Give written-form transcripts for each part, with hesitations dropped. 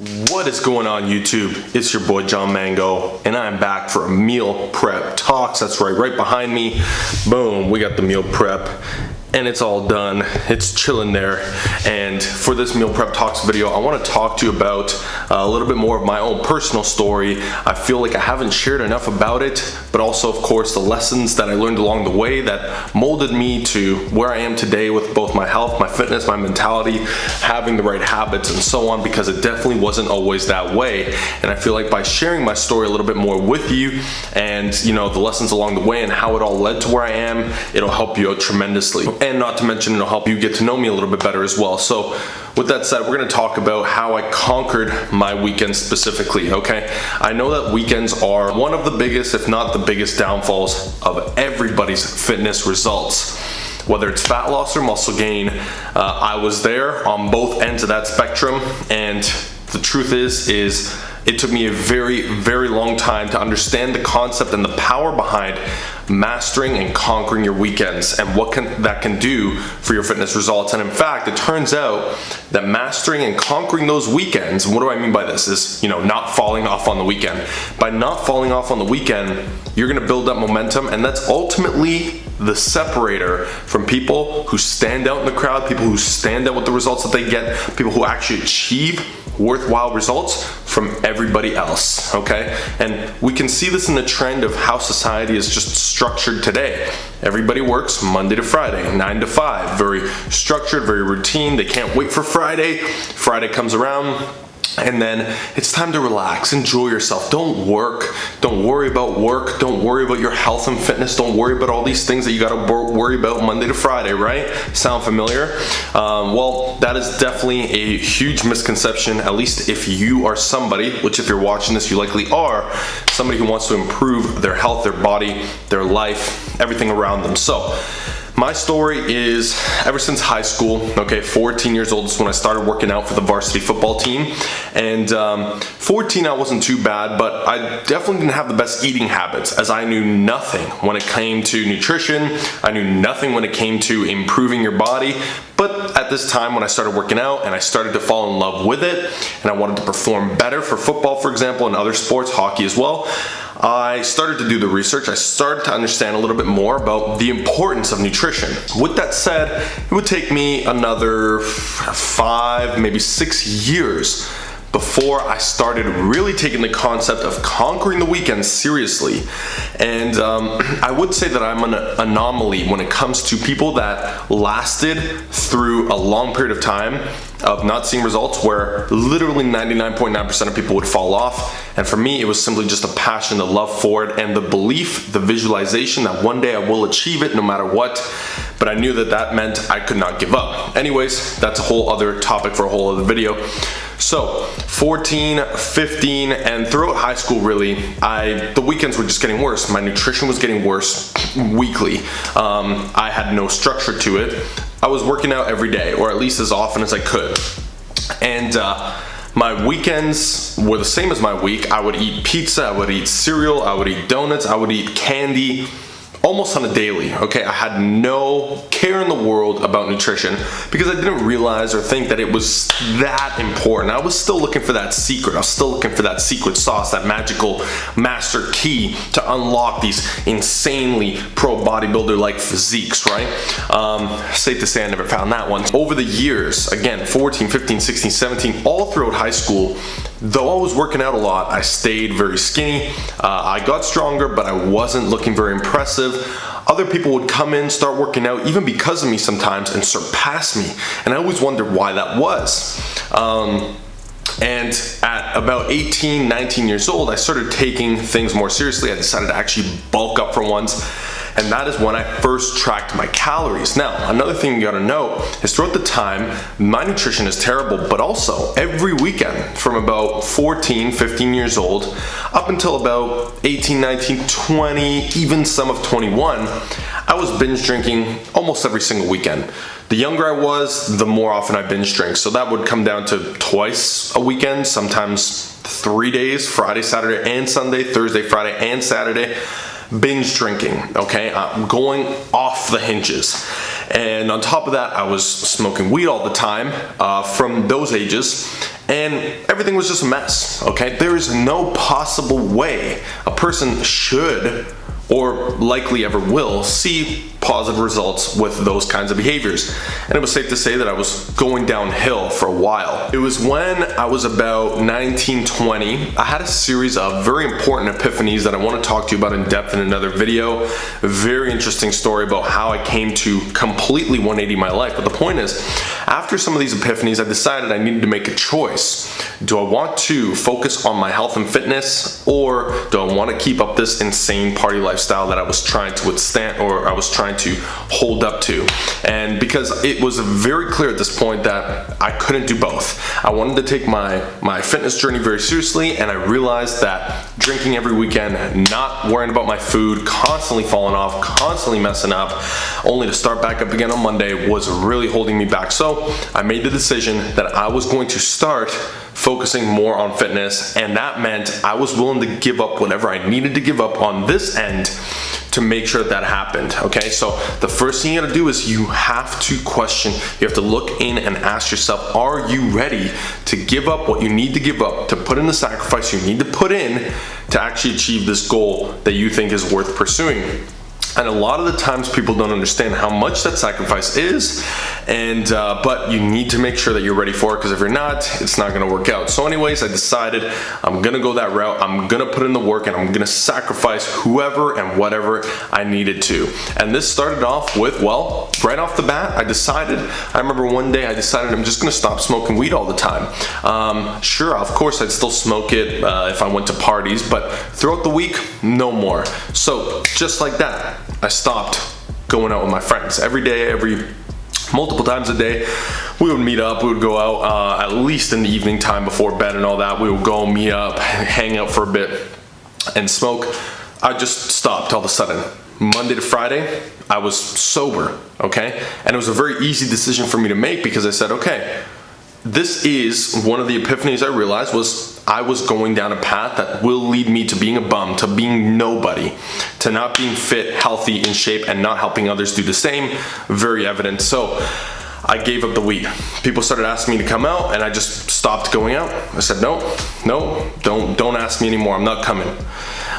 What is going on YouTube? It's your boy John Mango and I'm back for a meal prep talks. That's right behind me. Boom, we got the meal prep and it's all done. It's chilling there. And for this meal prep talks video, I want to talk to you about a little bit more of my own personal story. I feel like I haven't shared enough about it, but also of course the lessons that I learned along the way that molded me to where I am today with both my health, my fitness, my mentality, having the right habits and so on, because it definitely wasn't always that way. And I feel like by sharing my story a little bit more with you and the lessons along the way and how it all led to where I am, it'll help you out tremendously. And not to mention, it'll help you get to know me a little bit better as well. So with that said, we're gonna talk about how I conquered my weekends specifically, okay? I know that weekends are one of the biggest, if not the biggest downfalls of everybody's fitness results. Whether it's fat loss or muscle gain, I was there on both ends of that spectrum, and the truth is it took me a very long time to understand the concept and the power behind mastering and conquering your weekends and what that can do for your fitness results. And in fact, it turns out that mastering and conquering those weekends, and what do I mean by this, is not falling off on the weekend. By not falling off on the weekend, you're gonna build up momentum, and that's ultimately the separator from people who stand out in the crowd, people who stand out with the results that they get, people who actually achieve worthwhile results from everybody else, okay? And we can see this in the trend of how society is just structured today. Everybody works Monday to Friday, 9 to 5, very structured, very routine. They can't wait for Friday. Friday comes around, and then it's time to relax, enjoy yourself. Don't work, don't worry about work, don't worry about your health and fitness, don't worry about all these things that you gotta worry about Monday to Friday, right? Sound familiar? Well, that is definitely a huge misconception, at least if you are somebody, which if you're watching this, you likely are, somebody who wants to improve their health, their body, their life, everything around them. So, my story is ever since high school, okay, 14 years old is when I started working out for the varsity football team. And 14, I wasn't too bad, but I definitely didn't have the best eating habits, as I knew nothing when it came to nutrition. I knew nothing when it came to improving your body. But at this time, when I started working out and I started to fall in love with it, and I wanted to perform better for football, for example, and other sports, hockey as well, I started to do the research. I started to understand a little bit more about the importance of nutrition. With that said, it would take me another 5, maybe 6 years before I started really taking the concept of conquering the weekend seriously. And I would say that I'm an anomaly when it comes to people that lasted through a long period of time of not seeing results, where literally 99.9% of people would fall off. And for me, it was simply just a passion, the love for it, and the belief, the visualization that one day I will achieve it no matter what. But I knew that that meant I could not give up. Anyways, that's a whole other topic for a whole other video. So 14, 15, and throughout high school really, the weekends were just getting worse. My nutrition was getting worse weekly. I had no structure to it. I was working out every day, or at least as often as I could. And my weekends were the same as my week. I would eat pizza, I would eat cereal, I would eat donuts, I would eat candy, almost on a daily, okay? I had no care in the world about nutrition because I didn't realize or think that it was that important. I was still looking for that secret. I was still looking for that secret sauce, that magical master key to unlock these insanely pro bodybuilder-like physiques, right? Safe to say I never found that one. Over the years, again, 14, 15, 16, 17, all throughout high school, though I was working out a lot, I stayed very skinny. I got stronger, but I wasn't looking very impressive. Other people would come in, start working out, even because of me sometimes, and surpass me. And I always wondered why that was. And at about 18, 19 years old, I started taking things more seriously. I decided to actually bulk up for once. And that is when I first tracked my calories. Now, another thing you gotta know is throughout the time, my nutrition is terrible, but also every weekend from about 14, 15 years old, up until about 18, 19, 20, even some of 21, I was binge drinking almost every single weekend. The younger I was, the more often I binge drink. So that would come down to twice a weekend, sometimes 3 days, Friday, Saturday, and Sunday, Thursday, Friday, and Saturday. Binge drinking, okay? I'm going off the hinges. And on top of that, I was smoking weed all the time from those ages. and everything was just a mess, okay? There is no possible way a person should or likely ever will see positive results with those kinds of behaviors. And it was safe to say that I was going downhill for a while. It was when I was about 19, 20, I had a series of very important epiphanies that I want to talk to you about in depth in another video. A very interesting story about how I came to completely 180 my life. But the point is, after some of these epiphanies, I decided I needed to make a choice. Do I want to focus on my health and fitness, or do I want to keep up this insane party lifestyle that I was trying to withstand, or I was trying to hold up to? And because it was very clear at this point that I couldn't do both. I wanted to take my fitness journey very seriously, and I realized that drinking every weekend, not worrying about my food, constantly falling off, constantly messing up, only to start back up again on Monday, was really holding me back. So I made the decision that I was going to start focusing more on fitness, and that meant I was willing to give up whatever I needed to give up on this end to make sure that happened, okay? So the first thing you gotta do is you have to question, you have to look in and ask yourself, are you ready to give up what you need to give up, to put in the sacrifice you need to put in to actually achieve this goal that you think is worth pursuing? And a lot of the times people don't understand how much that sacrifice is, and but you need to make sure that you're ready for it, because if you're not, it's not gonna work out. So anyways, I decided I'm gonna go that route. I'm gonna put in the work, and I'm gonna sacrifice whoever and whatever I needed to. And this started off with, well, right off the bat, I remember one day I decided I'm just gonna stop smoking weed all the time. Sure, of course I'd still smoke it if I went to parties, but throughout the week, no more. So just like that, I stopped going out with my friends. Every day, multiple times a day, we would meet up, we would go out, at least in the evening time before bed and all that. We would go meet up, hang out for a bit, and smoke. I just stopped all of a sudden. Monday to Friday, I was sober, okay? And it was a very easy decision for me to make, because I said, okay, this is one of the epiphanies I realized was I was going down a path that will lead me to being a bum, to being nobody, to not being fit, healthy, in shape, and not helping others do the same. Very evident. So I gave up the weed. People started asking me to come out, and I just stopped going out. I said, no, don't ask me anymore. I'm not coming.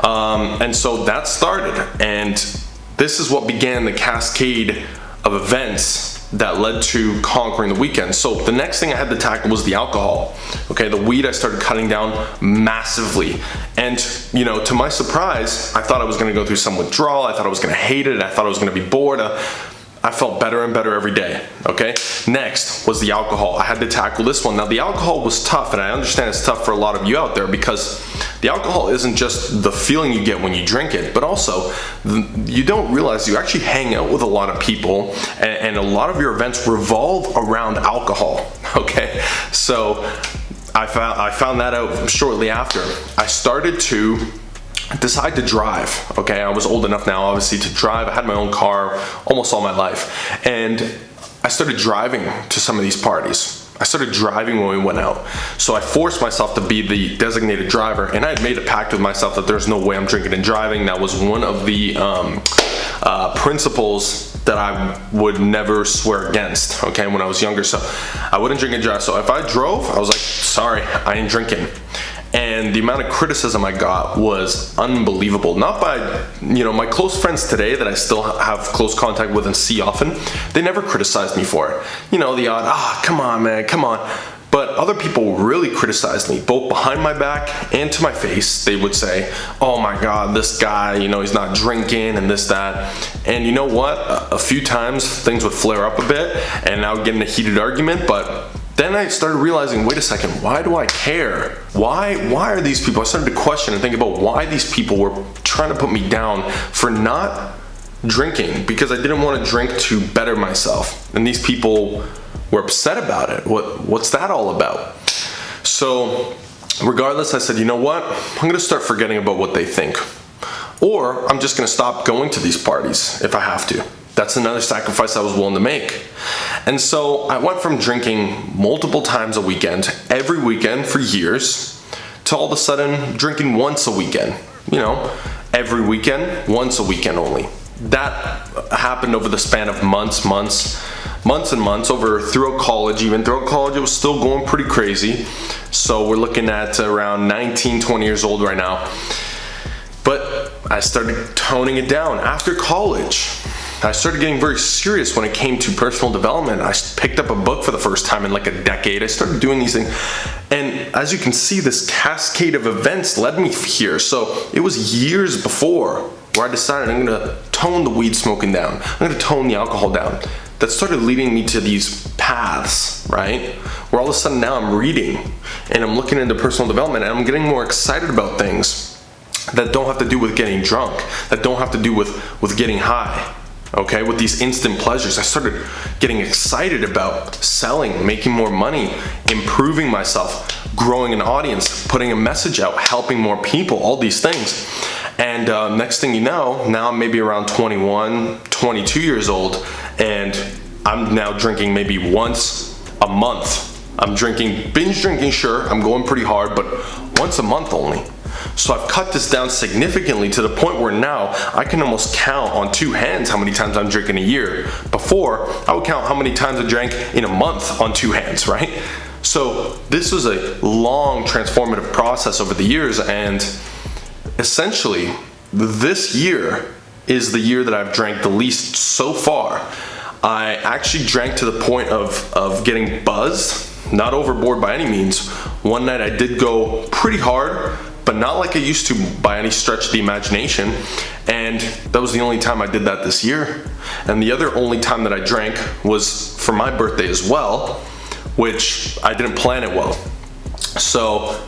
And so that started, and this is what began the cascade of events that led to conquering the weekend. So the next thing I had to tackle was the alcohol. Okay, the weed I started cutting down massively. And, you know, to my surprise, I thought I was gonna go through some withdrawal. I thought I was gonna hate it. I thought I was gonna be bored. I felt better and better every day, okay? Next was the alcohol. I had to tackle this one. Now, the alcohol was tough, and I understand it's tough for a lot of you out there, because the alcohol isn't just the feeling you get when you drink it, but also you don't realize you actually hang out with a lot of people, and a lot of your events revolve around alcohol, okay? So I found that out shortly after. I started to decide to drive, okay? I was old enough now, obviously, to drive. I had my own car almost all my life, and I started driving to some of these parties. I started driving when we went out. So I forced myself to be the designated driver, and I had made a pact with myself that there's no way I'm drinking and driving. That was one of the principles that I would never swear against, okay, when I was younger. So I wouldn't drink and drive. So if I drove, I was like, sorry, I ain't drinking. And the amount of criticism I got was unbelievable. Not by, you know, my close friends today that I still have close contact with and see often, they never criticized me for it. You know, the odd, come on, man, come on. But other people really criticized me, both behind my back and to my face. They would say, oh my God, this guy, you know, he's not drinking and this, that. And you know what? A few times things would flare up a bit, and I would get in a heated argument, but then I started realizing, wait a second, why do I care? Why are these people? I started to question and think about why these people were trying to put me down for not drinking, because I didn't want to drink to better myself. And these people were upset about it. What's that all about? So regardless, I said, you know what? I'm gonna start forgetting about what they think. Or I'm just gonna stop going to these parties if I have to. That's another sacrifice I was willing to make. And so I went from drinking multiple times a weekend, every weekend for years, to all of a sudden drinking once a weekend. You know, every weekend, once a weekend only. That happened over the span of months months and months, throughout college. Even throughout college, it was still going pretty crazy. So we're looking at around 19, 20 years old right now. But I started toning it down after college. I started getting very serious when it came to personal development. I picked up a book for the first time in like a decade. I started doing these things. And as you can see, this cascade of events led me here. So it was years before where I decided I'm gonna tone the weed smoking down. I'm gonna tone the alcohol down. That started leading me to these paths, right? Where all of a sudden now I'm reading and I'm looking into personal development and I'm getting more excited about things that don't have to do with getting drunk, that don't have to do with getting high. Okay, with these instant pleasures, I started getting excited about selling, making more money, improving myself, growing an audience, putting a message out, helping more people, all these things. And next thing you know, now I'm maybe around 21, 22 years old, and I'm now drinking maybe once a month. I'm drinking, binge drinking, sure, I'm going pretty hard, but once a month only. So I've cut this down significantly to the point where now I can almost count on two hands how many times I'm drinking a year. Before, I would count how many times I drank in a month on two hands, right? So this was a long transformative process over the years, and essentially this year is the year that I've drank the least so far. I actually drank to the point of getting buzzed, not overboard by any means. One night I did go pretty hard, but not like I used to by any stretch of the imagination. And that was the only time I did that this year. And the other only time that I drank was for my birthday as well, which I didn't plan it well. So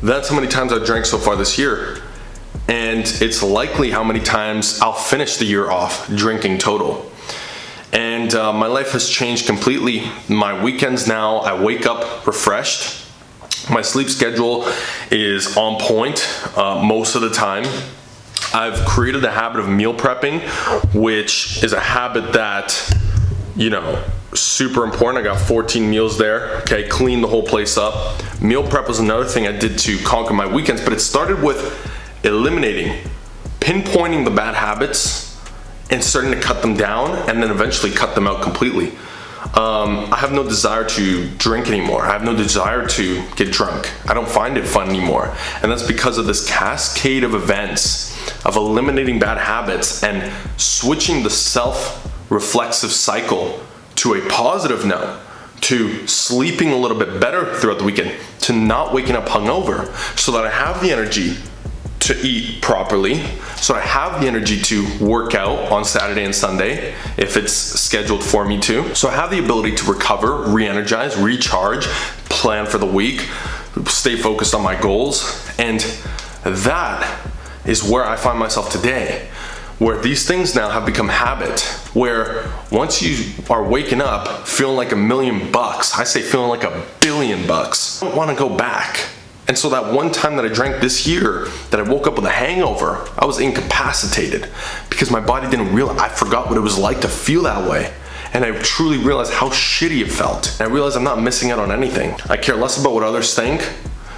that's how many times I drank so far this year. And it's likely how many times I'll finish the year off drinking total. And my life has changed completely. My weekends now, I wake up refreshed. My sleep schedule is on point most of the time. I've created the habit of meal prepping, which is a habit that, you know, super important. I got 14 meals there. Okay, clean the whole place up. Meal prep was another thing I did to conquer my weekends, but it started with eliminating, pinpointing the bad habits and starting to cut them down, and then eventually cut them out completely. I have no desire to drink anymore. I have no desire to get drunk. I don't find it fun anymore. And that's because of this cascade of events of eliminating bad habits and switching the self-reflexive cycle to a positive note, to sleeping a little bit better throughout the weekend, to not waking up hungover, so that I have the energy to eat properly, so I have the energy to work out on Saturday and Sunday if it's scheduled for me to. So I have the ability to recover, re-energize, recharge, plan for the week, stay focused on my goals. And that is where I find myself today, where these things now have become habit, where once you are waking up feeling like $1 million, I say feeling like $1 billion, I don't want to go back. And so that one time that I drank this year, that I woke up with a hangover, I was incapacitated because my body didn't realize, I forgot what it was like to feel that way. And I truly realized how shitty it felt. And I realized I'm not missing out on anything. I care less about what others think,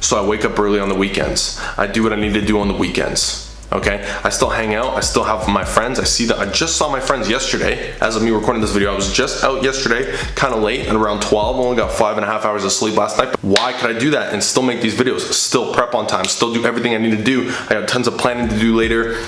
so I wake up early on the weekends. I do what I need to do on the weekends. Okay, I still hang out, I still have my friends. I just saw my friends yesterday. As of me recording this video, I was just out yesterday, kind of late, and around 12, only got 5.5 hours of sleep last night. But why could I do that and still make these videos, still prep on time, still do everything I need to do? I got tons of planning to do later.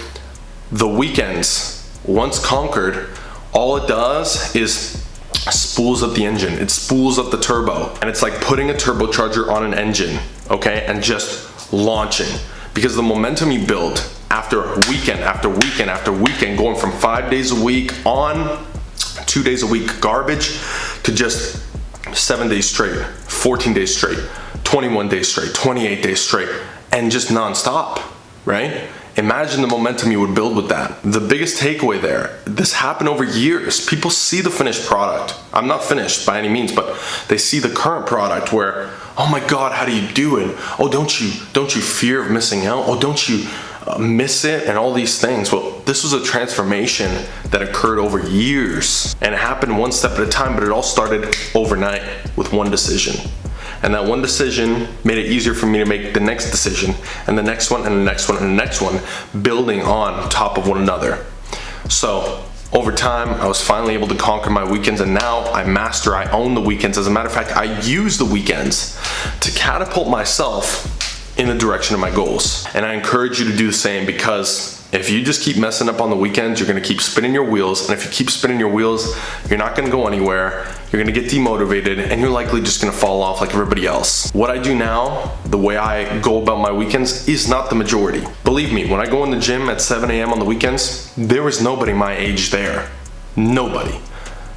The weekends, once conquered, all it does is spools up the engine. It spools up the turbo, and it's like putting a turbocharger on an engine, okay, and just launching. Because the momentum you build after weekend after weekend after weekend, going from 5 days a week on 2 days a week garbage to just 7 days straight, 14 days straight, 21 days straight, 28 days straight, and just non-stop, right? Imagine the momentum you would build with that. The biggest takeaway there, this happened over years. People see the finished product. I'm not finished by any means, but they see the current product where, oh my God, how do you do it? Oh, don't you fear of missing out? Oh, don't you miss it? And all these things. Well, this was a transformation that occurred over years, and it happened one step at a time, but it all started overnight with one decision. And that one decision made it easier for me to make the next decision, and the next one, and the next one, and the next one, building on top of one another. So Over time, I was finally able to conquer my weekends, and now I own the weekends. As a matter of fact, I use the weekends to catapult myself in the direction of my goals. And I encourage you to do the same, because if you just keep messing up on the weekends, you're gonna keep spinning your wheels. And if you keep spinning your wheels, you're not gonna go anywhere. You're gonna get demotivated, and you're likely just gonna fall off like everybody else. What I do now, the way I go about my weekends, is not the majority. Believe me, when I go in the gym at 7 a.m. on the weekends, there is nobody my age there. Nobody.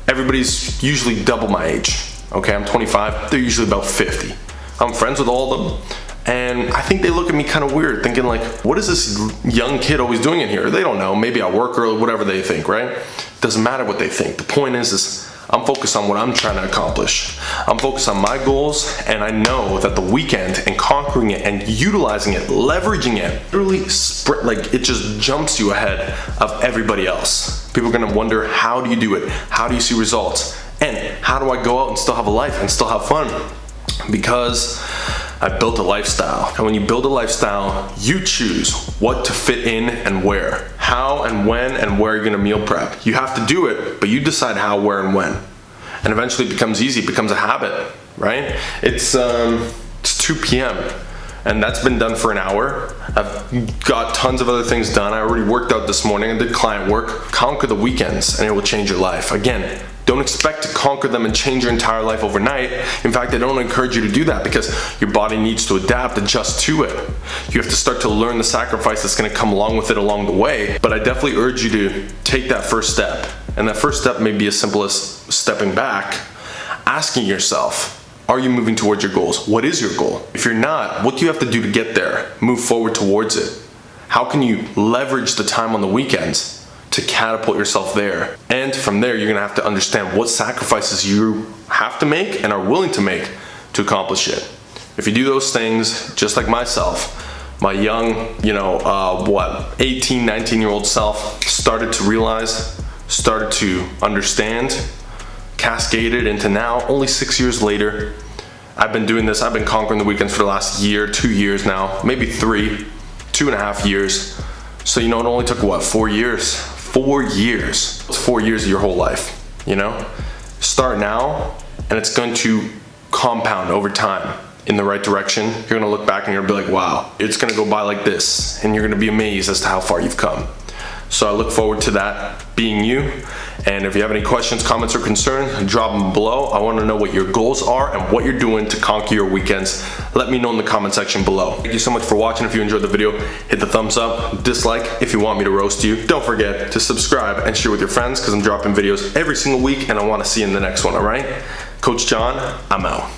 Everybody's usually double my age. Okay, I'm 25, they're usually about 50. I'm friends with all of them. And I think they look at me kind of weird, thinking like, what is this young kid always doing in here? They don't know, maybe I work or whatever they think, right? Doesn't matter what they think. The point is I'm focused on what I'm trying to accomplish. I'm focused on my goals, and I know that the weekend and conquering it and utilizing it, leveraging it, literally like it just jumps you ahead of everybody else. People are gonna wonder, how do you do it? How do you see results? And how do I go out and still have a life and still have fun? Because I built a lifestyle. And when you build a lifestyle, you choose what to fit in and where. How and when and where you're gonna meal prep. You have to do it, but you decide how, where, and when. And eventually it becomes easy, it becomes a habit, right? It's 2 p.m. and that's been done for an hour. I've got tons of other things done. I already worked out this morning, I did client work. Conquer the weekends and it will change your life. Again, don't expect to conquer them and change your entire life overnight. In fact, I don't encourage you to do that, because your body needs to adapt, adjust to it. You have to start to learn the sacrifice that's gonna come along with it along the way. But I definitely urge you to take that first step. And that first step may be as simple as stepping back, asking yourself, are you moving towards your goals? What is your goal? If you're not, what do you have to do to get there? Move forward towards it. How can you leverage the time on the weekends to catapult yourself there? And from there, you're gonna have to understand what sacrifices you have to make and are willing to make to accomplish it. If you do those things, just like myself, my young, 18, 19-year-old self started to realize, started to understand, cascaded into now, only 6 years later, I've been doing this. I've been conquering the weekends for the last year, 2 years now, maybe 3, 2.5 years. So, it only took what, 4 years? 4 years. It's 4 years of your whole life, Start now, and it's going to compound over time in the right direction. You're gonna look back and you're gonna be like, wow, it's gonna go by like this, and you're gonna be amazed as to how far you've come. So I look forward to that being you. And if you have any questions, comments, or concerns, drop them below. I want to know what your goals are and what you're doing to conquer your weekends. Let me know in the comment section below. Thank you so much for watching. If you enjoyed the video, hit the thumbs up, dislike if you want me to roast you. Don't forget to subscribe and share with your friends, because I'm dropping videos every single week and I want to see you in the next one, all right? Coach John, I'm out.